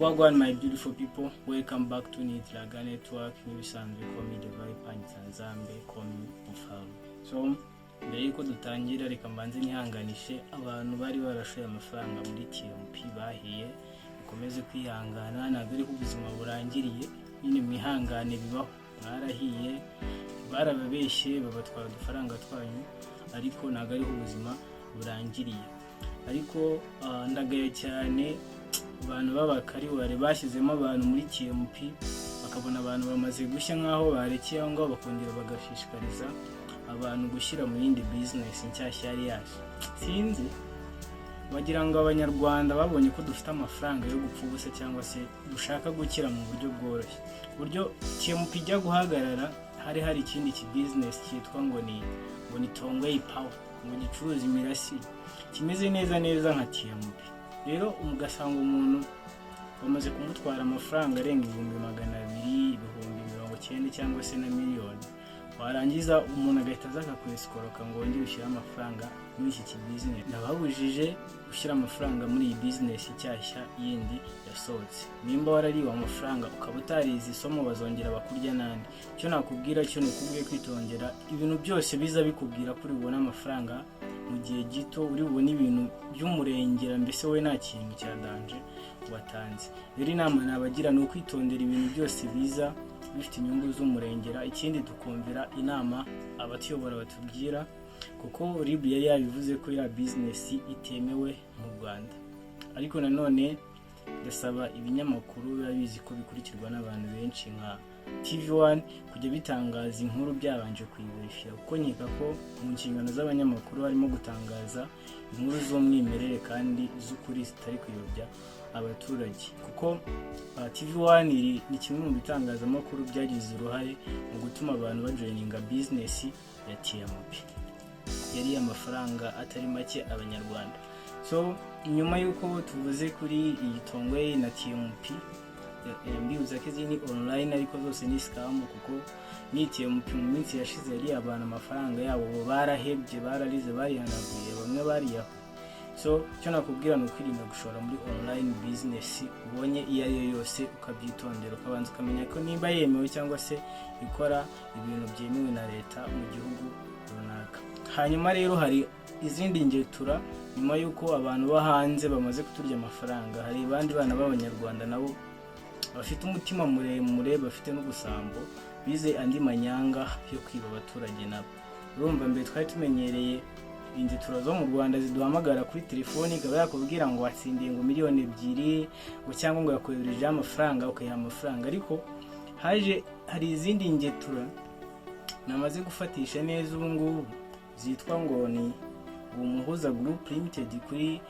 Wagwan my beautiful people, welcome back to Nitlaga Network. Nk'ibisanzwe call me the Viper Nsanzambe, call me Mufalme. So mbere yuko dutangira reka mbanze nihanganishe abantu bari barashoye amafaranga muri TMP bahiye, ukomeze kwihangana, ntabwo ari ubuzima burangiriye, nyine mwihangane bibaho, mwarahiye barababeshye babatwara udufaranga twanyu, ariko ntabwo ari ubuzima burangiriye. Ariko ndagaye cyane abantu b'abakariware bashyizemo abantu muri TMP, bakabona abantu bamaze gushya nkaho barekeye aho ngaho, bakongera bagashishikariza abantu gushyira mu yindi business nshyashya yari yaje. Sinzi bagira ngo abanyarwanda babonye ko dufite amafaranga yo gupfa ubusa cyangwa se dushaka gukira mu buryo bworoshye. Buryo TMP ijya guhagarara hari ikindi business cyitwa ngo ni Tongwei Power, ngo gicuruza imirasire, kimeze neza nka TMP. Rero umugasanga umuntu bamaze kumutwara amafaranga arenga 200,000, 90,000 cyangwa se na miliyoni, warangiza umuntu agahita aza kweskoroka ngo wongere ushyira amafaranga muri iki business. Nababujije gushyira amafaranga muri iyi business cyashya yindi yasohotse. Nimba warariwe amafaranga ukaba utarizi isomo, bazongera bakurya nandi. Cyo nakubwira cyo nikubwiye kwitondera ibintu byose biza bikubwira kuri ubona amafaranga mu gihe gito, uri bubone ibintu by'umurengera, mbese we nta kintu cyadanje watanze. Rero inama nabagira ni ukwitondera ibintu byose biza bifite inyungu z'umurengera. Ikindi tukumvira inama abatuyobora batubwira, kuko RIB yari yabivuze ko iriya business itemewe mu Rwanda. Ariko nanone ndasaba ibinyamakuru bizi ko bikurikirwa n'abantu benshi nka TV1 kujya bitangaza inkuru byabanje kuyiverifya, kuko nkeka ko mu nshingano z'abanyamakuru harimo gutangaza inkuru z'umwimerere kandi z'ukuri zitari kuyobya abaturage. Kuko TV1 ni kimwe mu bitangazamakuru byagize uruhare mu gutuma abantu bajoininga business ya TMP, yari amafaranga atari make abanyarwanda. So nyuma yuko tuvuze kuri iyi Tongwei na TMP, mbibuza ko izi ni online ariko zose ni scam, kuko ni TMP mu minsi yashize yari abantu amafaranga yabo barahebye, bararize, barihanaguye, bamwe bariyaho. So cyo nakubwira ni ukwirinda gushora muri online business ubonye iyo ari yo yose, ukabyitondera, ukabanza ukamenya ko nimba yemewe cyangwa se ikora ibintu byemewe na leta mu gihugu runaka. Hanyuma rero hari izindi ngetura, nyuma yuko abantu bo hanze bamaze kuturya amafaranga, hari abandi bana b'abanyarwanda nabo bafite umutima muremure, bafite n'ubusambo, bize andi manyanga yo kwiba abaturage nabo. Urumva mbere twari tumenyereye ingetura zo mu Rwanda ziduhamagara kuri telefoni, ikaba yakubwira ngo watsindiye ngo miliyoni 2, ngo cyangwa ngo yakohereje amafaranga ukayiha amafaranga. Ariko hari izindi ngetura namaze gufatisha neza ubu ngubu zitwa ngo ni Umuhoza Group Limited, kuri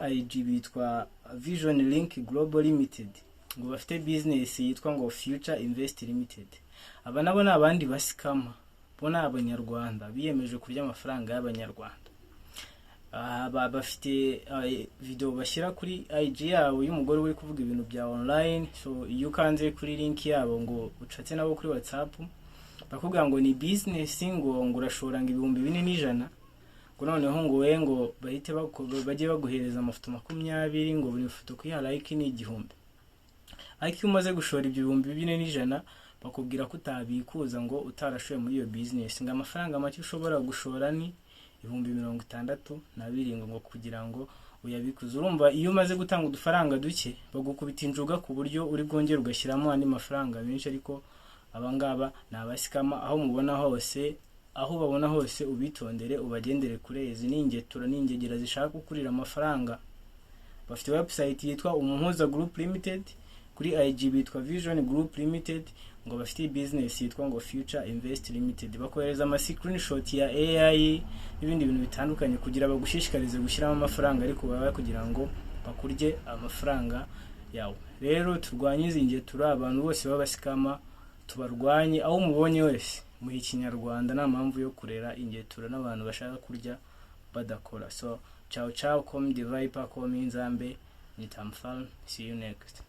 IG bitwa Vision Link Global Limited, ngo bafite business yitwa ngo Future Invest Limited. Aba nabo n'abandi basikama, bona abanyarwanda biyemeje kurya amafaranga y'abanyarwanda. Bafite video bashyira kuri IG yabo y'umugore uri kuvuga ibintu bya online. So iyo ukanze kuri link yabo ngo ucatse nabo kuri WhatsApp, bakubwira ngo ni business, ngo urashora ngo 4,100, ngo noneho ngo we ngo bahite bajye baguhereza amafoto 20, ngo buri foto kuyiha like ni 1,000. Ariko umaze gushora ibyo 4,100 bakubwira ko utabikuza ngo utarashoye muri iyo business, ngo amafaranga make ushobora gushora ni 62,000 ngo kugira ngo uyabikuze. Urumva iyo umaze gutanga udufaranga duke bagukubita injuga ku buryo uri bwongera ugashyiramo andi mafaranga menshi. Ariko abangaba ni abasikama, aho mubona hose, aho babona hose ubitondere, ubagendere kure. Izi ni ingetura n'ingegera zishaka gukurira amafaranga. Bafite website yitwa Umuhoza Group Limited, kuri IG bitwa Vision Group Limited, ngo bafite business yitwa ngo Future Invest Limited. Bakohereza ama screenshot ya AI n'ibindi bintu bitandukanye kugira bagushishikarize gushyiramo amafaranga, ariko baba kugira ngo bakurye amafaranga yawe. Rero turwanye izi ngetura, abantu bose babasikama tubarwanye, aho mubonye wese mu Kinyarwanda, nta mpamvu yo kurera ingetura n'abantu bashaka kurya badakora. So ciao, call me the Viper, call me Nzambe, Nitamfal, see you next.